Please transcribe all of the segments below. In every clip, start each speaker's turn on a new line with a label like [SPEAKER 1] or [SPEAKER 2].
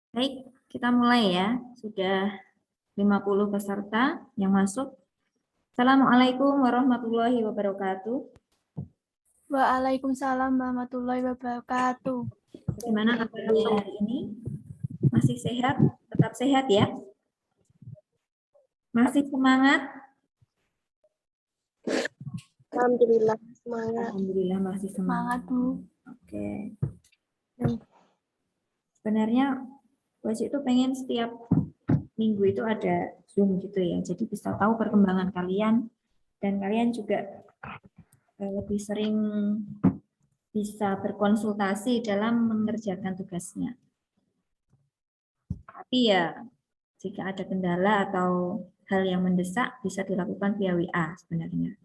[SPEAKER 1] Baik, kita mulai ya. Sudah 50 peserta yang masuk. Assalamualaikum warahmatullahi wabarakatuh.
[SPEAKER 2] Waalaikumsalam warahmatullahi wabarakatuh.
[SPEAKER 1] Bagaimana kabarnya hari ini? Masih sehat? Tetap sehat ya? Masih semangat?
[SPEAKER 3] Alhamdulillah semangat.
[SPEAKER 1] Alhamdulillah masih semangat.
[SPEAKER 2] Semangat, Bu.
[SPEAKER 1] Oke. Sebenarnya Wajib itu pengen setiap minggu itu ada Zoom gitu ya. Jadi bisa tahu perkembangan kalian dan kalian juga lebih sering bisa berkonsultasi dalam mengerjakan tugasnya. Tapi ya jika ada kendala atau hal yang mendesak bisa dilakukan via WA sebenarnya.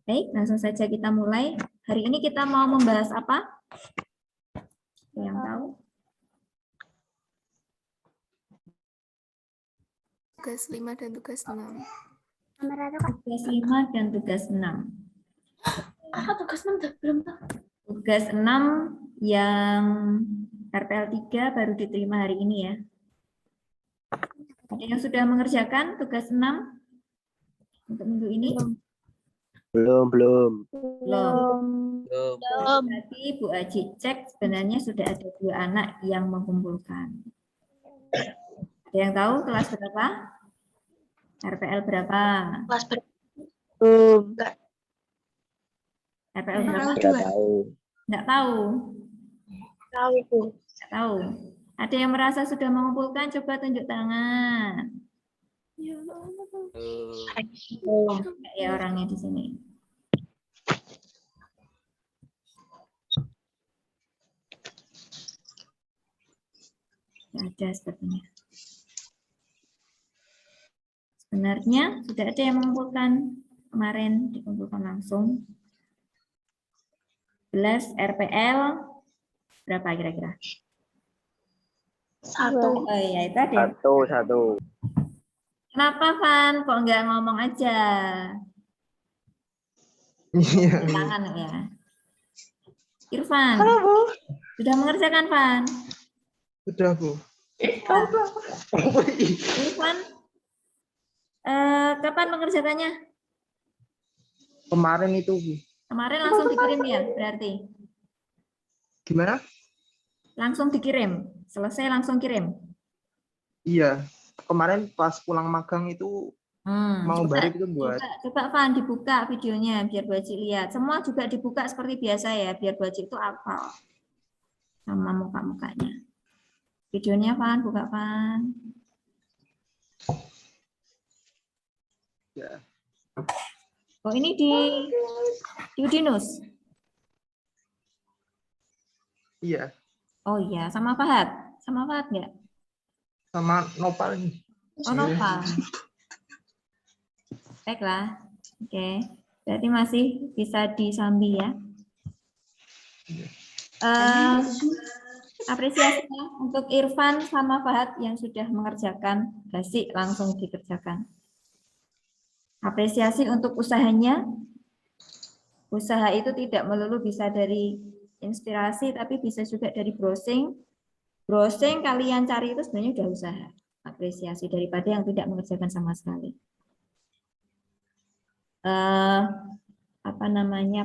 [SPEAKER 1] Baik, langsung saja kita mulai. Hari ini kita mau membahas apa? Yang tahu?
[SPEAKER 2] Tugas 5 dan tugas 6.
[SPEAKER 1] Tugas 5 dan tugas 6.
[SPEAKER 2] Tugas 6 belum tahu.
[SPEAKER 1] Tugas 6 yang RPL 3 baru diterima hari ini ya. Ada yang sudah mengerjakan tugas 6 untuk minggu ini?
[SPEAKER 4] Belum.
[SPEAKER 1] Belum. Tadi Bu Aji cek sebenarnya sudah ada 2 anak yang mengumpulkan. Ada yang tahu kelas berapa? RPL berapa?
[SPEAKER 3] Kelas belum.
[SPEAKER 1] RPL berapa?
[SPEAKER 4] Tidak tahu.
[SPEAKER 1] Enggak tahu.
[SPEAKER 3] Tahu, Bu.
[SPEAKER 1] Enggak tahu. Ada yang merasa sudah mengumpulkan? Coba tunjuk tangan. Ya orangnya di sini. Tidak ada sepertinya. Sebenarnya sudah ada yang mengumpulkan kemarin, dikumpulkan langsung. 11 RPL berapa kira-kira?
[SPEAKER 3] 1.
[SPEAKER 1] Oh iya, itu ada yang.
[SPEAKER 4] Satu.
[SPEAKER 1] Kenapa, Van? Kok nggak ngomong aja? Tangan ya. Irfan,
[SPEAKER 3] Halo, Bu.
[SPEAKER 1] sudah mengerjakan, Van?
[SPEAKER 4] Sudah, Bu.
[SPEAKER 1] Irfan, kapan mengerjakannya?
[SPEAKER 4] Kemarin itu, Bu.
[SPEAKER 1] Kemarin langsung dikirim ya, berarti?
[SPEAKER 4] Gimana?
[SPEAKER 1] Langsung dikirim, selesai langsung kirim?
[SPEAKER 4] Iya. Kemarin pas pulang magang itu mau balik itu buat.
[SPEAKER 1] Coba Van dibuka videonya biar Bu Haji lihat. Semua juga dibuka seperti biasa ya, biar Bu Haji itu hafal sama muka-mukanya. Videonya Van, buka Van.
[SPEAKER 4] Ya.
[SPEAKER 1] Oh ini di Udinus?
[SPEAKER 4] Iya.
[SPEAKER 1] Oh iya, sama Fahad? Sama Fahad nggak?
[SPEAKER 4] Sama Nopal ini.
[SPEAKER 1] Oh Nopal. Baiklah, oke. Berarti masih bisa disambi ya. Apresiasi untuk Irfan sama Fahad yang sudah mengerjakan basic langsung dikerjakan. Apresiasi untuk usahanya. Usaha itu tidak melulu bisa dari inspirasi, tapi bisa juga dari browsing. Browsing kalian cari itu sebenarnya sudah usaha. Apresiasi daripada yang tidak mengerjakan sama sekali.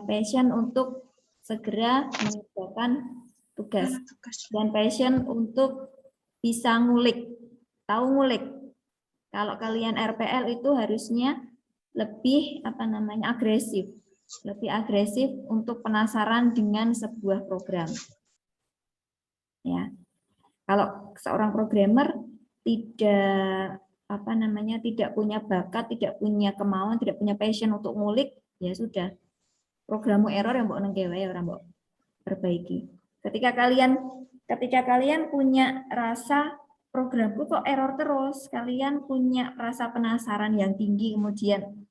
[SPEAKER 1] Passion untuk segera mengerjakan tugas dan passion untuk bisa ngulik, tahu ngulik. Kalau kalian RPL itu harusnya lebih agresif untuk penasaran dengan sebuah program. Ya, kalau seorang programmer tidak punya bakat, tidak punya kemauan, tidak punya passion untuk ngulik, ya sudah. Programmu error yang mbok nengkewe orang mbok perbaiki. Ketika kalian punya rasa programku kok error terus, kalian punya rasa penasaran yang tinggi, kemudian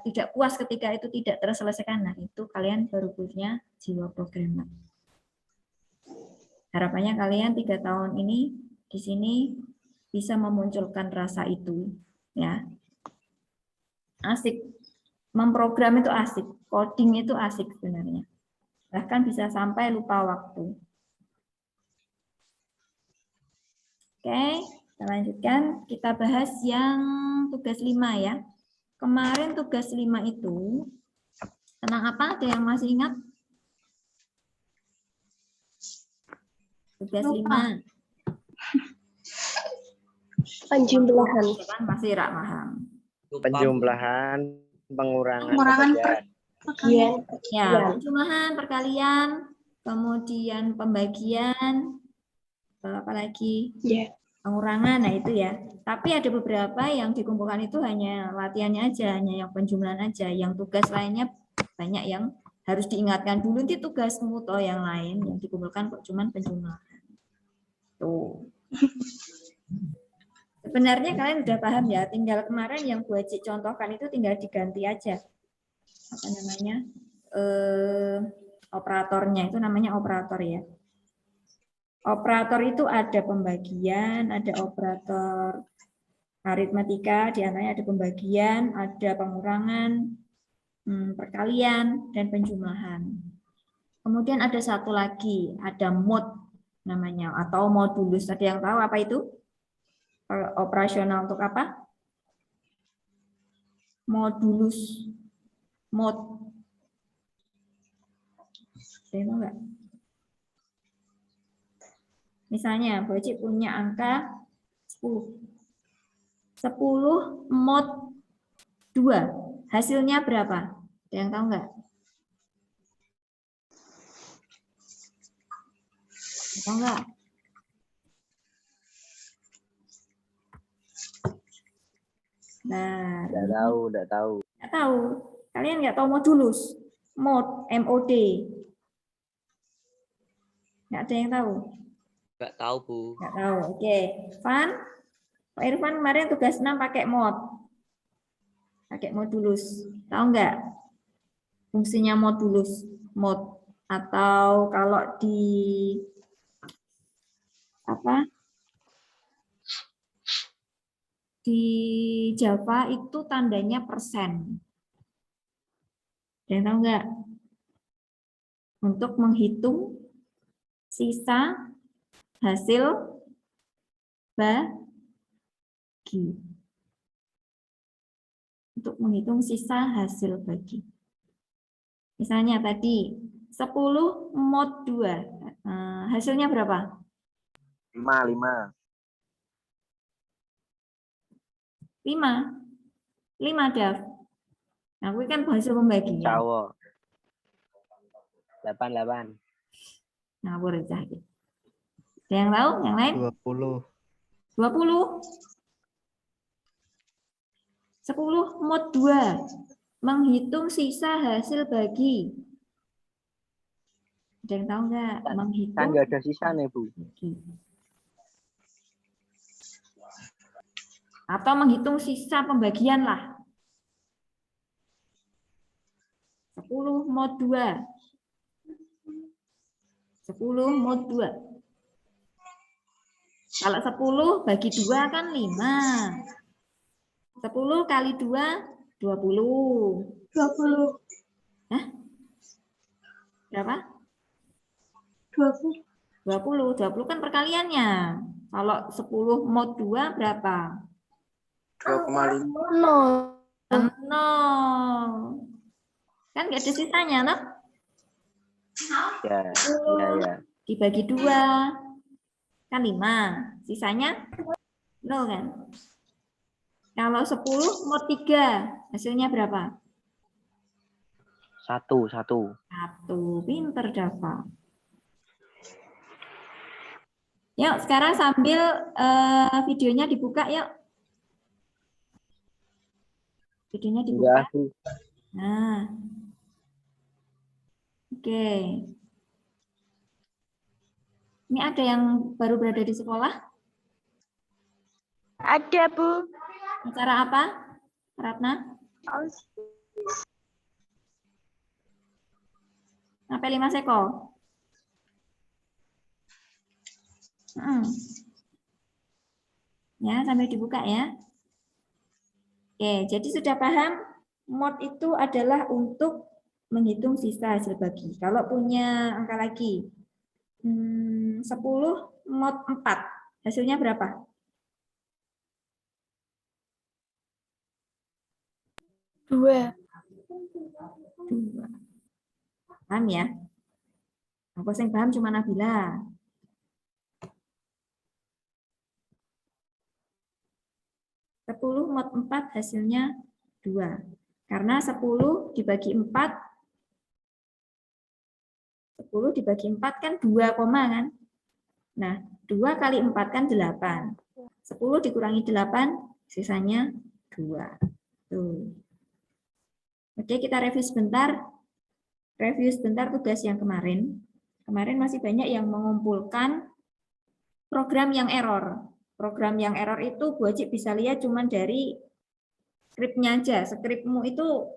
[SPEAKER 1] tidak puas ketika itu tidak terselesaikan. Nah, itu kalian baru punya jiwa programmer. Harapannya kalian 3 tahun ini di sini bisa memunculkan rasa itu, ya. Asik. Memprogram itu asik, coding itu asik sebenarnya. Bahkan bisa sampai lupa waktu. Oke, kita lanjutkan. Kita bahas yang tugas 5 ya. Kemarin tugas 5 itu tentang apa? Ada yang masih ingat? Tugas 5.
[SPEAKER 3] Penjumlahan.
[SPEAKER 1] Masih rak paham.
[SPEAKER 5] Penjumlahan, pengurangan,
[SPEAKER 3] Bagian.
[SPEAKER 1] Ya, penjumlahan, perkalian, kemudian pembagian, apa lagi?
[SPEAKER 3] Ya.
[SPEAKER 1] Pengurangan, nah itu ya. Tapi ada beberapa yang dikumpulkan itu hanya latihannya aja, hanya yang penjumlahan aja. Yang tugas lainnya banyak yang harus diingatkan dulu. Nanti tugasmu toh yang lain yang dikumpulkan kok cuman penjumlahan. Tuh. Sebenarnya kalian udah paham ya, tinggal kemarin yang Bu Haji contohkan itu tinggal diganti aja. Apa namanya? Operatornya itu namanya operator ya. Operator itu ada pembagian, ada operator aritmatika, di antaranya ada pembagian, ada pengurangan, perkalian, dan penjumlahan. Kemudian ada satu lagi, ada mod namanya, atau modulus. Ada yang tahu apa itu? Operasional untuk apa? Modulus. Mod. Saya tahu nggak? Misalnya, Bu Haji punya angka 10. 10 mod 2. Hasilnya berapa? Ada yang tahu nggak? Tahu nggak? Nah,
[SPEAKER 5] Tidak tahu, tidak tahu.
[SPEAKER 1] nggak tahu. Kalian nggak tahu modulus? Mod, MOD. Nggak ada yang tahu?
[SPEAKER 6] Nggak tahu, Bu.
[SPEAKER 1] Nggak tahu. Oke. Van, Pak Irfan kemarin tugas 6 pakai mod. Pakai modulus. Tahu nggak fungsinya modulus? Mod. Atau kalau di apa? Di Java itu tandanya persen. Ada yang tahu nggak? Untuk menghitung sisa hasil bagi. Untuk menghitung sisa hasil bagi. Misalnya tadi 10 mod 2. Hasilnya berapa?
[SPEAKER 5] 5.
[SPEAKER 1] 5 Dav. Nah, gue kan hasil pembagian.
[SPEAKER 5] Cawo. 8.
[SPEAKER 1] Nah, boleh cah. Ada yang tahu? Yang lain?
[SPEAKER 7] 20.
[SPEAKER 1] 20. 10 mod 2. Menghitung sisa hasil bagi. Ada yang tahu nggak?
[SPEAKER 5] Kan
[SPEAKER 1] Menghitung.
[SPEAKER 5] nggak ada sisa nih, Bu.
[SPEAKER 1] Atau menghitung sisa pembagian lah. 10 mod 2. 10 mod 2. Kalau 10 bagi 2 kan 5. 10 kali 2, 20.
[SPEAKER 3] 20.
[SPEAKER 1] Hah? Berapa?
[SPEAKER 3] 20.
[SPEAKER 1] 20 kan perkaliannya. Kalau 10 mod 2 berapa?
[SPEAKER 5] 2,5.
[SPEAKER 3] 0.
[SPEAKER 1] 0. Kan nggak ada sisanya, noh?
[SPEAKER 5] Ya.
[SPEAKER 1] Dibagi 2. Kan 5. Sisanya 0 kan? Kalau 10 mod 3, hasilnya berapa?
[SPEAKER 5] 1.
[SPEAKER 1] 1. Pinter Dava. Yuk, sekarang sambil videonya dibuka, yuk. Videonya dibuka.
[SPEAKER 5] Enggak, Bu.
[SPEAKER 1] Nah. Oke. Ini ada yang baru berada di sekolah?
[SPEAKER 3] Ada, Bu.
[SPEAKER 1] Acara apa, Ratna? Sampai 5 seko. Ya, sampai dibuka ya. Oke, jadi sudah paham mod itu adalah untuk menghitung sisa hasil bagi. Kalau punya angka lagi 10 mod 4, hasilnya berapa?
[SPEAKER 2] 2.
[SPEAKER 1] 2. Paham ya? Aku yang paham cuma Nabila. Sepuluh mod 4 hasilnya 2. Karena 10 dibagi 4, 10 dibagi 4 kan 2 koma kan? Nah, 2 kali 4 kan 8. 10 dikurangi 8, sisanya 2. Tuh. Oke, kita review sebentar. Review sebentar tugas yang kemarin. Kemarin masih banyak yang mengumpulkan program yang error. Program yang error itu Bu Haji bisa lihat cuma dari skripnya aja. Skripmu itu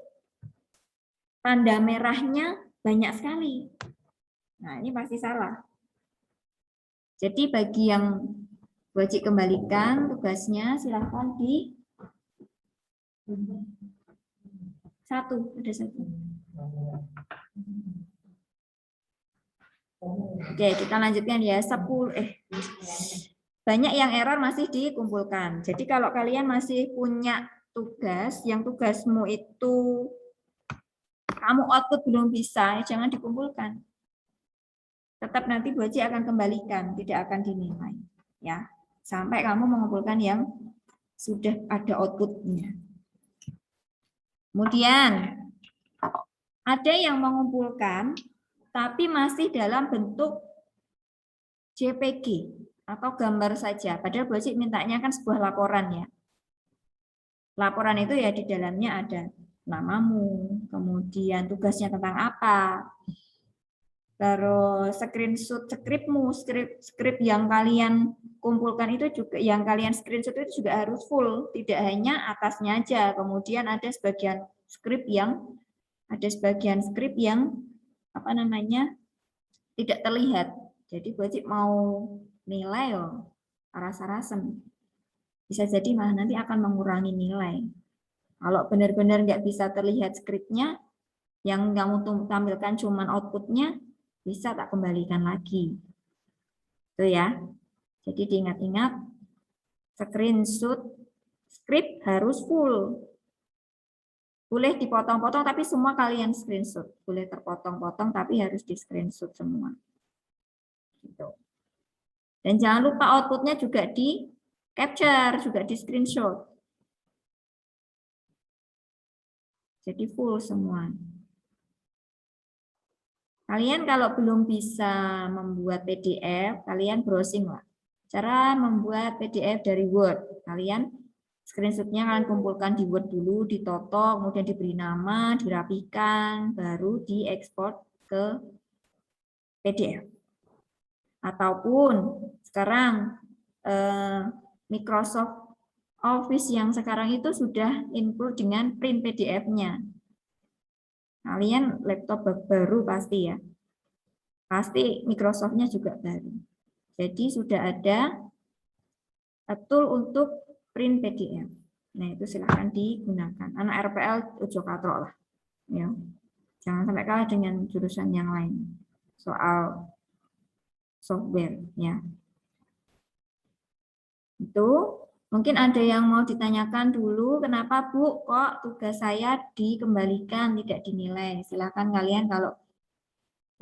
[SPEAKER 1] tanda merahnya banyak sekali. Nah, ini pasti salah. Jadi bagi yang Bu Haji kembalikan tugasnya, silahkan di satu, ada satu. Oke, kita lanjutkan ya. 10 banyak yang error masih dikumpulkan. Jadi kalau kalian masih punya tugas, yang tugasmu itu kamu output belum bisa, jangan dikumpulkan. Tetap nanti Bu Haji akan kembalikan, tidak akan dinilai. Ya, sampai kamu mengumpulkan yang sudah ada outputnya. Kemudian, ada yang mengumpulkan, tapi masih dalam bentuk JPG atau gambar saja. Padahal Bu Haji mintanya kan sebuah laporan ya. Laporan itu ya di dalamnya ada namamu, kemudian tugasnya tentang apa, terus screenshot skripmu, skrip yang kalian kumpulkan itu juga, yang kalian screenshot itu juga harus full, tidak hanya atasnya aja. Kemudian ada sebagian skrip yang apa namanya tidak terlihat. Jadi Bu Haji mau nilai loh, rasa-rasem. Bisa jadi malah nanti akan mengurangi nilai. Kalau benar-benar nggak bisa terlihat skripnya, yang kamu tampilkan cuma outputnya, bisa tak kembalikan lagi. Itu ya. Jadi diingat-ingat, screenshot skrip harus full. Boleh dipotong-potong, tapi semua kalian screenshot. Boleh terpotong-potong, tapi harus di screenshot semua. Gitu. Dan jangan lupa outputnya juga di capture, juga di screenshot. Jadi full semua. Kalian kalau belum bisa membuat PDF, kalian browsing lah. Cara membuat PDF dari Word. Kalian screenshotnya kalian kumpulkan di Word dulu, ditotok, kemudian diberi nama, dirapikan, baru diekspor ke PDF. Ataupun sekarang Microsoft Office yang sekarang itu sudah include dengan print PDF-nya. Kalian laptop baru pasti ya. Pasti Microsoft-nya juga baru. Jadi sudah ada tool untuk print PDF. Nah, itu silahkan digunakan. Anak RPL ojo katrok lah. Ya. Jangan sampai kalah dengan jurusan yang lain. Soal software ya. Itu mungkin ada yang mau ditanyakan dulu, kenapa Bu kok tugas saya dikembalikan tidak dinilai? Silakan kalian kalau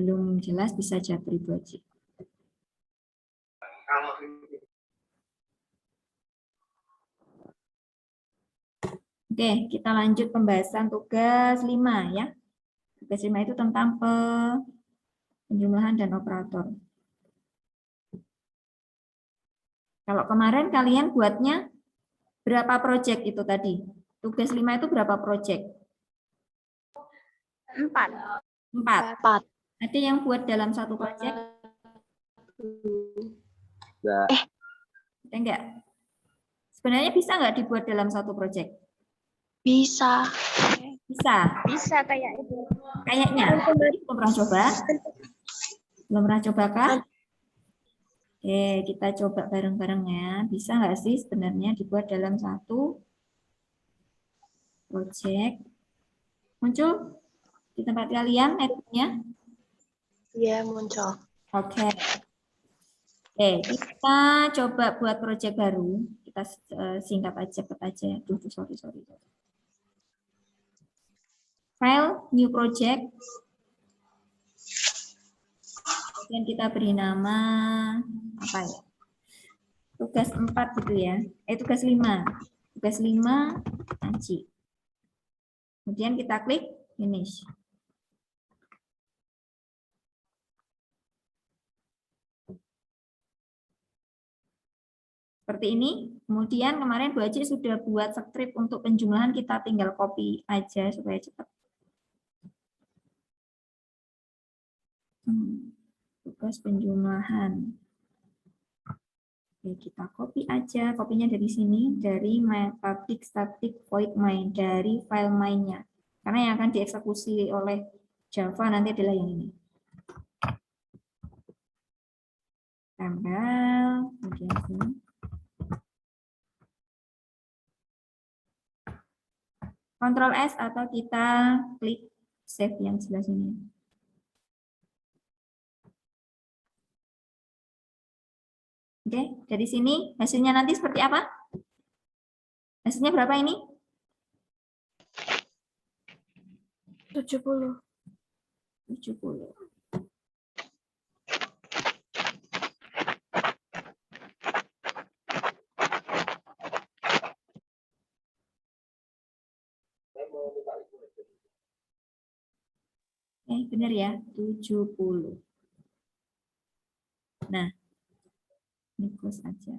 [SPEAKER 1] belum jelas bisa japri Bu Haji. Oke, kita lanjut pembahasan tugas 5 ya. Tugas 5 itu tentang penjumlahan dan operator. Kalau kemarin kalian buatnya berapa project itu tadi? Tugas 5 itu berapa project?
[SPEAKER 3] 4.
[SPEAKER 1] 4. Ada yang buat dalam satu project? Enggak. Sebenarnya bisa nggak dibuat dalam satu project?
[SPEAKER 3] Bisa.
[SPEAKER 1] Bisa
[SPEAKER 3] kayak itu.
[SPEAKER 1] Kayaknya. Belum pernah coba? Belum pernah coba kah? Oke, kita coba bareng-bareng ya. Bisa nggak sih sebenarnya dibuat dalam satu project? Muncul? Di tempat kalian netnya?
[SPEAKER 3] Iya, muncul.
[SPEAKER 1] Oke. Oke, kita coba buat project baru. Kita singkat aja, cepet aja. Duh, sorry. File, new project. Kemudian kita beri nama apa ya? Tugas 4 gitu ya. Tugas 5. Tugas 5, Anci. Kemudian kita klik finish. Seperti ini. Kemudian kemarin Bu Aci sudah buat skrip untuk penjumlahan, kita tinggal copy aja supaya cepat. Tugas penjumlahan. Oke, kita copy aja. Kopinya dari sini, dari my public static void main, dari file mainnya. Karena yang akan dieksekusi oleh Java nanti adalah yang ini. Tempel, kemudian sini. Ctrl S atau kita klik save yang sebelah sini. Oke, dari sini hasilnya nanti seperti apa? Hasilnya berapa ini?
[SPEAKER 2] 70.
[SPEAKER 1] 70. Benar ya, 70. Nah, ini close aja.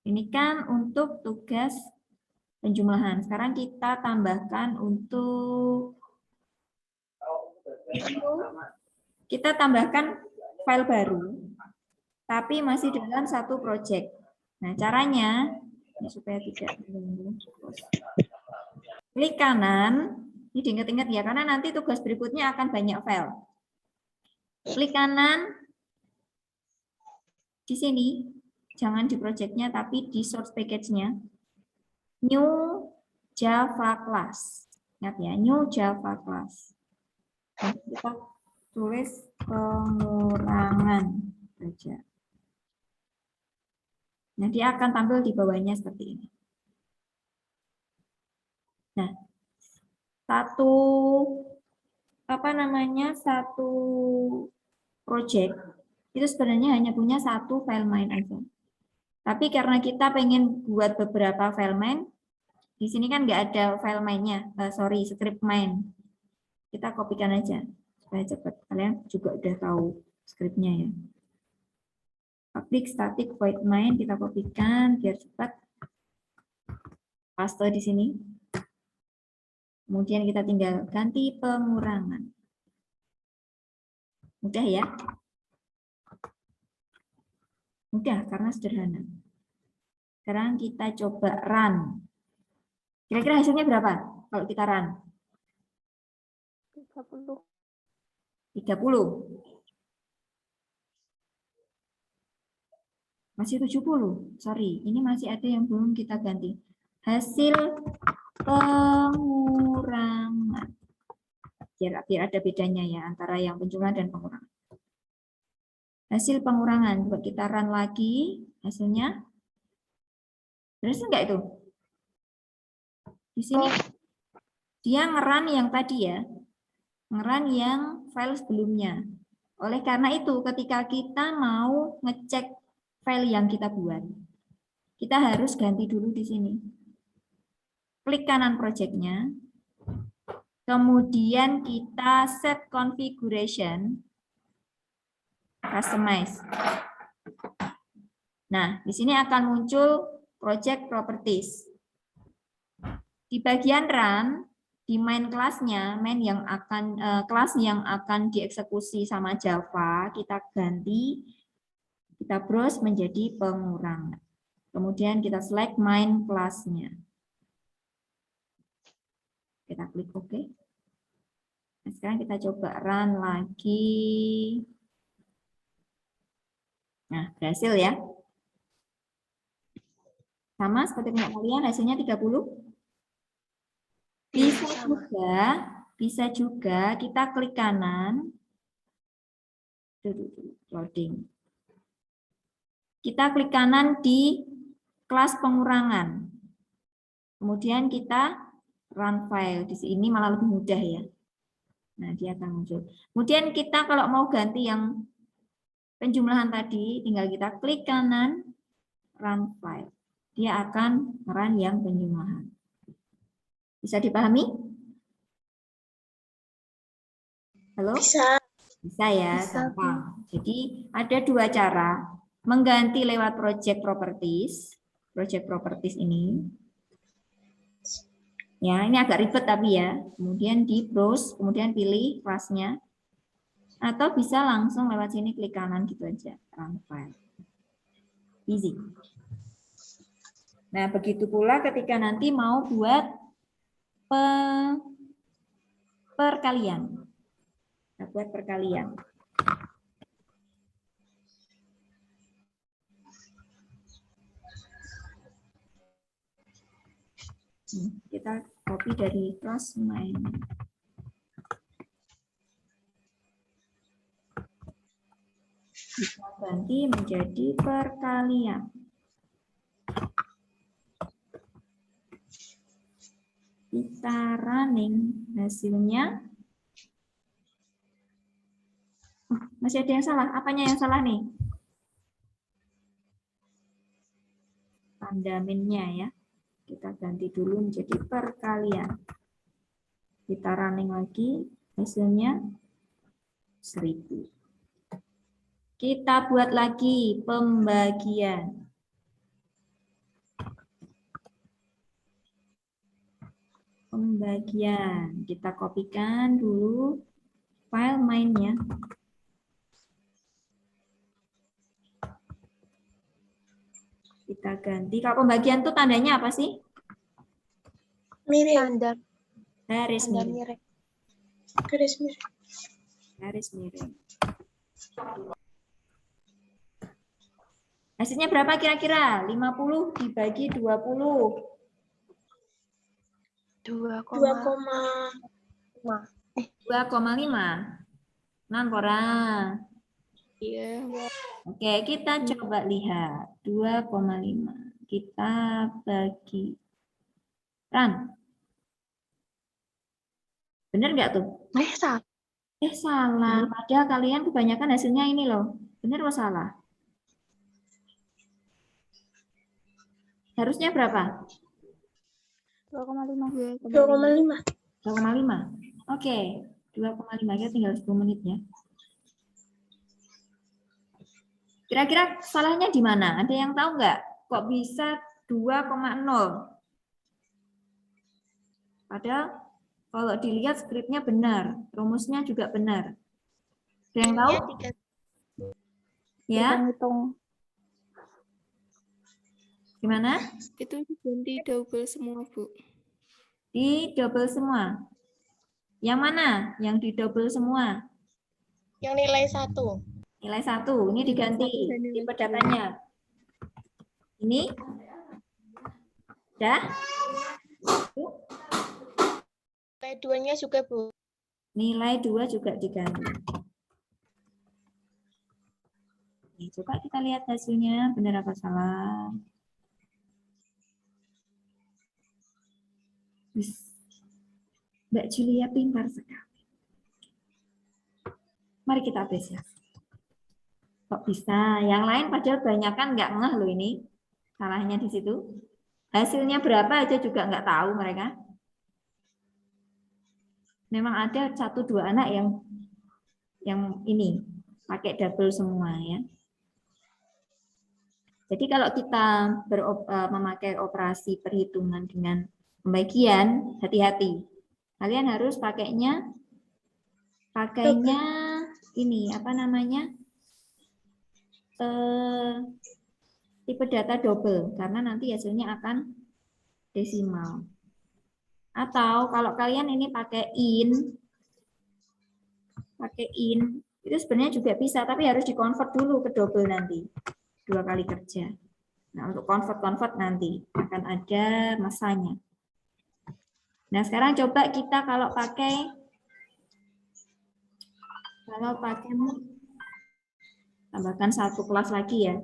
[SPEAKER 1] Ini kan untuk tugas penjumlahan. Sekarang kita tambahkan untuk kita tambahkan file baru, tapi masih dalam satu project. Nah, caranya ini supaya tidak klik kanan. Ini diingat-ingat ya, karena nanti tugas berikutnya akan banyak file. Klik kanan di sini. Jangan di project-nya, tapi di source package-nya. New Java class. Ingat ya, new Java class. Nah, kita tulis pengurangan saja. Nah, dia akan tampil di bawahnya seperti ini. Nah, satu project itu sebenarnya hanya punya satu file main aja. Tapi karena kita pengen buat beberapa file main, di sini kan nggak ada file mainnya, script main. Kita kopikan aja supaya cepat. Kalian juga udah tahu scriptnya ya. Public static void main kita kopikan biar cepat. Paste di sini. Kemudian kita tinggal ganti pengurangan. Mudah ya? Mudah karena sederhana. Sekarang kita coba run. Kira-kira hasilnya berapa kalau kita run?
[SPEAKER 3] 30.
[SPEAKER 1] 30. Masih 70. Sorry, ini masih ada yang belum kita ganti. Hasil pengurangan. Biar ada bedanya ya antara yang penjumlahan dan pengurangan. Hasil pengurangan, coba kita run lagi, hasilnya berhasil nggak itu? Di sini dia ngerun yang tadi ya, ngerun yang file sebelumnya. Oleh karena itu, ketika kita mau ngecek file yang kita buat, kita harus ganti dulu di sini. Klik kanan project-nya, kemudian kita set configuration, customize. Nah, di sini akan muncul project properties. Di bagian run, di main kelasnya, kelas yang akan dieksekusi sama Java, kita ganti, kita browse menjadi pengurangan. Kemudian kita select main kelasnya. Kita klik OK. Nah, sekarang kita coba run lagi. Nah, berhasil ya. Sama seperti punya kalian, hasilnya 30?
[SPEAKER 3] Iya, sama.
[SPEAKER 1] Bisa juga kita klik kanan. Loading. Kita klik kanan di kelas pengurangan. Kemudian kita run file. Di sini malah lebih mudah ya. Nah, dia akan muncul. Kemudian kita kalau mau ganti yang penjumlahan tadi, tinggal kita klik kanan, run file. Dia akan run yang penjumlahan. Bisa dipahami? Halo?
[SPEAKER 3] Bisa.
[SPEAKER 1] Bisa ya,
[SPEAKER 2] Bisa, Bu.
[SPEAKER 1] gampang. Jadi ada dua cara. Mengganti lewat project properties. Project properties ini. Ya, ini agak ribet tapi ya. Kemudian di browse, kemudian pilih kelasnya. Atau bisa langsung lewat sini klik kanan gitu aja. Run file. Easy. Nah, begitu pula ketika nanti mau buat perkalian. Kita buat perkalian. Kita copy dari kelas main. Kita ganti menjadi perkalian. Kita running, hasilnya masih ada yang salah. Apanya yang salah nih? Tanda minnya ya. Kita ganti dulu menjadi perkalian. Kita running lagi, hasilnya 1000. Kita buat lagi pembagian. Pembagian. Kita kopikan dulu file mainnya. Kita ganti. Kalau pembagian tuh tandanya apa sih?
[SPEAKER 3] Mirip.
[SPEAKER 2] Standar.
[SPEAKER 1] Garis
[SPEAKER 3] Standar
[SPEAKER 1] miring.
[SPEAKER 3] mirip. Garis mirip.
[SPEAKER 1] Garis miring. Hasilnya berapa kira-kira? 50 dibagi 20.
[SPEAKER 3] 2,5.
[SPEAKER 1] 2,5. Nangkora.
[SPEAKER 2] Iya.
[SPEAKER 1] Oke, kita coba lihat. 2,5. Kita bagi. Run. Bener nggak tuh?
[SPEAKER 3] Salah.
[SPEAKER 1] Salah. Padahal kalian kebanyakan hasilnya ini loh. Bener atau salah? Harusnya berapa?
[SPEAKER 2] 2,5.
[SPEAKER 3] 2,5.
[SPEAKER 1] 2,5. Oke, 2,5 ya, tinggal 10 menit ya. Kira-kira salahnya di mana? Ada yang tahu nggak? Kok bisa 2,0? Padahal kalau dilihat skripnya benar, rumusnya juga benar. Ada yang tahu? Ya?
[SPEAKER 2] Hitung.
[SPEAKER 1] Gimana?
[SPEAKER 2] Itu ganti double semua, Bu.
[SPEAKER 1] Di double semua. Yang mana? Yang di double semua.
[SPEAKER 3] Yang nilai 1.
[SPEAKER 1] Nilai 1. Ini diganti tipe datanya. Ini. Udah?
[SPEAKER 3] Nilai 2-nya juga, Bu.
[SPEAKER 1] Nilai 2 juga diganti. Oke, coba kita lihat hasilnya. Benar apa salah? Mbak Julia pintar sekali. Mari kita apresiasi. Kok bisa? Yang lain padahal banyak kan nggak ngeh loh ini. Salahnya di situ. Hasilnya berapa aja juga nggak tahu mereka. Memang ada 1-2 anak yang ini pakai double semua ya. Jadi kalau kita memakai operasi perhitungan dengan pembagian, hati-hati. Kalian harus pakainya ini apa namanya? Tipe data double karena nanti hasilnya akan desimal. Atau kalau kalian ini pakai in itu sebenarnya juga bisa, tapi harus dikonvert dulu ke double nanti 2 kali kerja. Nah, untuk convert nanti akan ada masanya. Nah, sekarang coba kita kalau pakai tambahkan satu kelas lagi ya.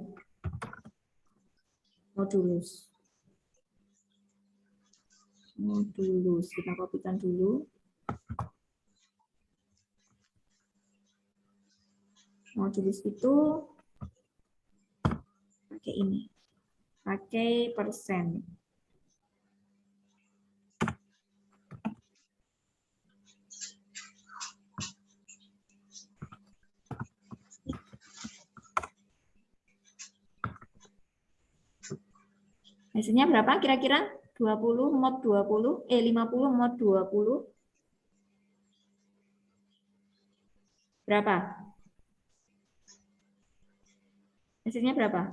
[SPEAKER 1] Modulus. Kita kopikan dulu. Modulus itu pakai ini. Pakai persen. Hasilnya berapa kira-kira? 20 mod 20, 50 mod 20. Berapa? Hasilnya berapa?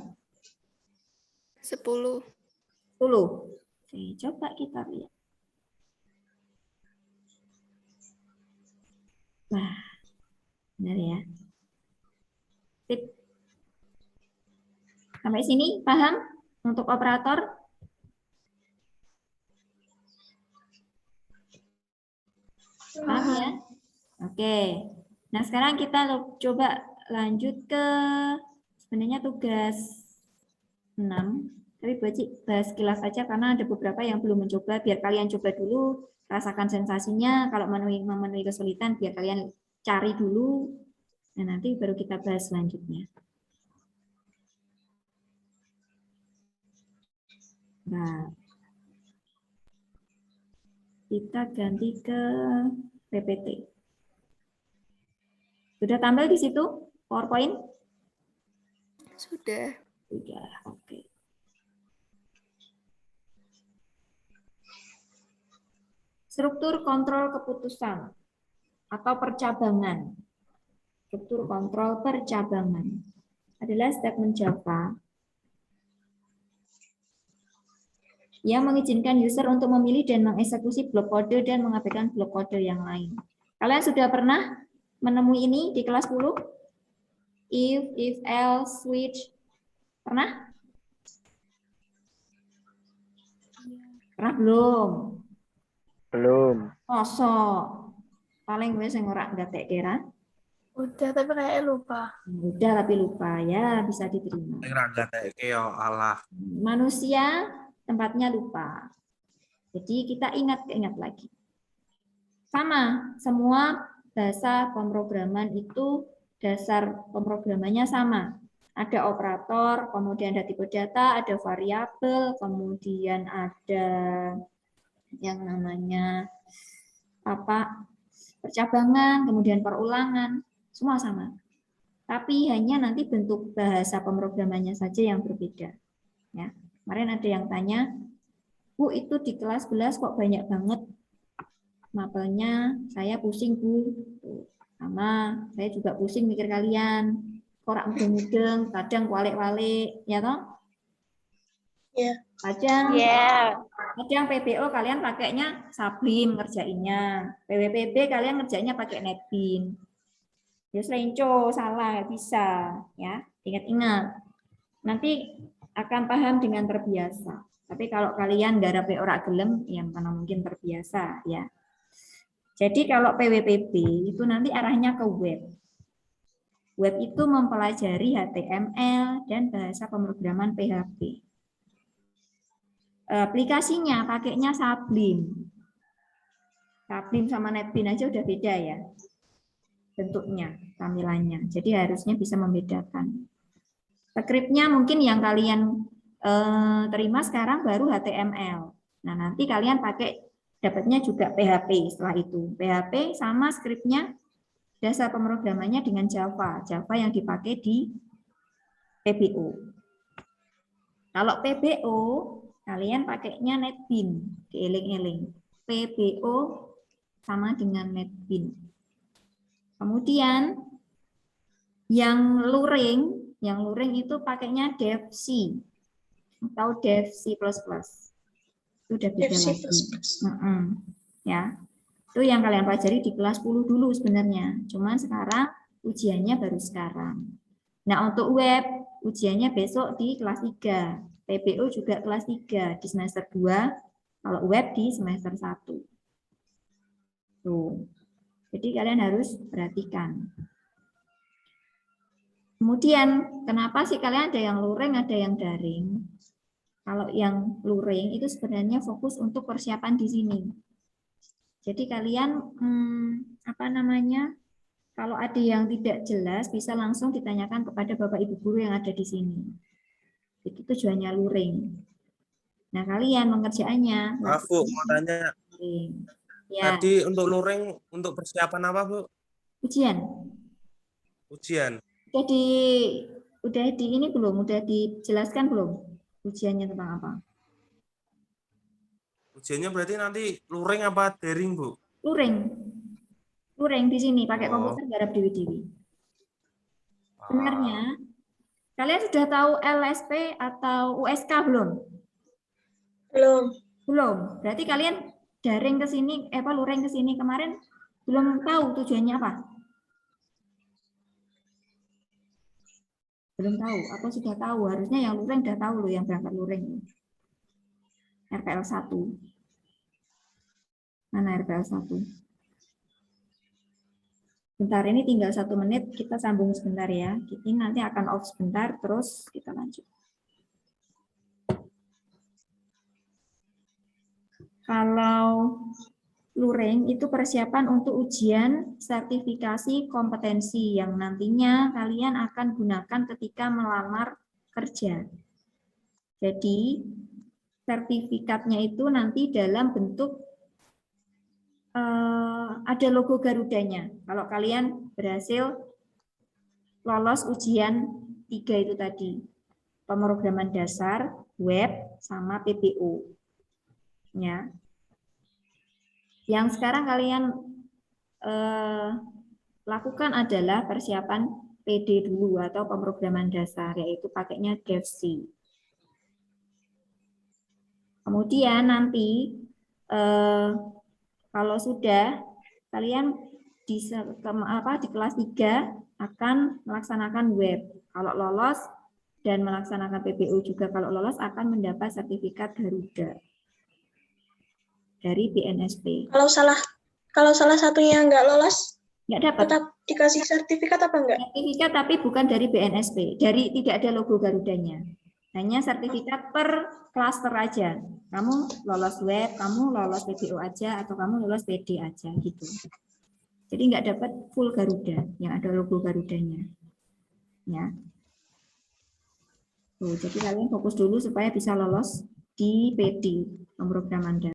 [SPEAKER 2] 10.
[SPEAKER 1] 10. Oke, coba kita lihat. Wah, benar ya. Tip. Sampai sini paham untuk operator? Paham ya? Oke. Nah, sekarang kita coba lanjut ke sebenarnya tugas 6. Tapi bahas sekilas saja karena ada beberapa yang belum mencoba. Biar kalian coba dulu, rasakan sensasinya. Kalau memenuhi kesulitan, biar kalian cari dulu. Nah, nanti baru kita bahas selanjutnya. Nah, kita ganti ke PPT. Sudah tampil di situ PowerPoint?
[SPEAKER 2] Sudah.
[SPEAKER 1] Sudah, oke. Struktur kontrol keputusan atau percabangan. Struktur kontrol percabangan adalah statement Java yang mengizinkan user untuk memilih dan mengeksekusi blok kode dan mengabaikan blok kode yang lain. Kalian sudah pernah menemui ini di kelas 10? If, else, switch. Pernah? Pernah belum?
[SPEAKER 5] Belum.
[SPEAKER 1] Kosong. Paling gue sing ora gatek kira.
[SPEAKER 3] Udah, tapi kayak lupa.
[SPEAKER 1] Udah tapi lupa ya, bisa diterima.
[SPEAKER 6] Allah.
[SPEAKER 1] Manusia tempatnya lupa. Jadi kita ingat lagi. Sama, semua bahasa pemrograman itu dasar pemrogramannya sama. Ada operator, kemudian ada tipe data, ada variabel, kemudian ada yang namanya percabangan, kemudian perulangan, semua sama. Tapi hanya nanti bentuk bahasa pemrogramannya saja yang berbeda. Ya, kemarin ada yang tanya, Bu, itu di kelas 11 kok banyak banget mapelnya, saya pusing Bu. Sama, saya juga pusing mikir kalian. Korak mudeng-mudeng, kadang walik-walik, ya toh?
[SPEAKER 3] Iya.
[SPEAKER 1] Kadang,
[SPEAKER 3] Iya.
[SPEAKER 1] kadang PBO kalian pakainya Sublime ngerjainnya, PWPB kalian ngerjainnya pakai NetBeans. Ya selenco, salah, bisa, ya. Ingat-ingat. Nanti akan paham dengan terbiasa. Tapi kalau kalian garap ora gelem, ya mana mungkin terbiasa, ya. Jadi kalau PWPB itu nanti arahnya ke web. Web itu mempelajari HTML dan bahasa pemrograman PHP. Aplikasinya pakainya Sublime. Sublime sama NetBeans aja udah beda ya. Bentuknya, tampilannya. Jadi harusnya bisa membedakan. Script-nya mungkin yang kalian terima sekarang baru HTML. Nah, nanti kalian pakai dapatnya juga PHP setelah itu. PHP sama script-nya dasar pemrogramannya dengan Java. Java yang dipakai di PBO. Kalau PBO, kalian pakainya NetBeans. Dieling-eling. PBO sama dengan NetBeans. Kemudian, yang luring itu pakainya DevC atau DevC++. Itu udah beda lagi. Ya. Itu yang kalian pelajari di kelas 10 dulu sebenarnya. Cuman sekarang ujiannya baru sekarang. Nah, untuk web ujiannya besok di kelas 3. PPO juga kelas 3 di semester 2, kalau web di semester 1. Tuh. Jadi kalian harus perhatikan. Kemudian, kenapa sih kalian ada yang luring, ada yang daring? Kalau yang luring itu sebenarnya fokus untuk persiapan di sini. Jadi kalian, kalau ada yang tidak jelas, bisa langsung ditanyakan kepada Bapak Ibu Guru yang ada di sini. Itu tujuannya luring. Nah, kalian mengerjaannya.
[SPEAKER 6] Maaf Bu, mau tanya.
[SPEAKER 1] Ya.
[SPEAKER 6] Tadi untuk luring, untuk persiapan apa Bu?
[SPEAKER 1] Ujian.
[SPEAKER 6] Ujian.
[SPEAKER 1] Udah di ini belum? Udah dijelaskan belum? Ujiannya tentang apa?
[SPEAKER 6] Ujiannya berarti nanti luring apa daring Bu?
[SPEAKER 1] Luring. Luring di sini pakai
[SPEAKER 6] Oh.
[SPEAKER 1] komputer garap dewi-dewi. Sebenarnya kalian sudah tahu LSP atau USK belum?
[SPEAKER 3] Belum.
[SPEAKER 1] Belum. Berarti kalian daring ke sini, luring ke sini kemarin belum tahu tujuannya apa? Belum tahu atau sudah tahu? Harusnya yang luring sudah tahu loh, yang berangkat luring. RPL 1. Mana RPL 1? Bentar, ini tinggal 1 menit, kita sambung sebentar ya. Ini nanti akan off sebentar, terus kita lanjut. Kalau luring itu persiapan untuk ujian sertifikasi kompetensi yang nantinya kalian akan gunakan ketika melamar kerja. Jadi sertifikatnya itu nanti dalam bentuk ada logo Garudanya. Kalau kalian berhasil lolos ujian 3 itu tadi, pemrograman dasar, web, sama PPO. Ya. Yang sekarang kalian lakukan adalah persiapan PD dulu atau pemrograman dasar, yaitu pakainya DevC. Kemudian nanti kalau sudah kalian di kelas 3 akan melaksanakan web. Kalau lolos dan melaksanakan PPO juga kalau lolos akan mendapat sertifikat Garuda dari BNSP.
[SPEAKER 3] Kalau salah satunya nggak lolos,
[SPEAKER 1] nggak dapat.
[SPEAKER 3] Tetap dikasih sertifikat apa enggak?
[SPEAKER 1] Sertifikat tapi bukan dari BNSP, tidak ada logo Garudanya. Hanya sertifikat per klaster aja. Kamu lolos web, kamu lolos PPO aja, atau kamu lolos PD aja gitu. Jadi nggak dapat full Garuda yang ada logo Garudanya. Ya. Tuh, jadi kalian fokus dulu supaya bisa lolos di PD pemrograman dasar.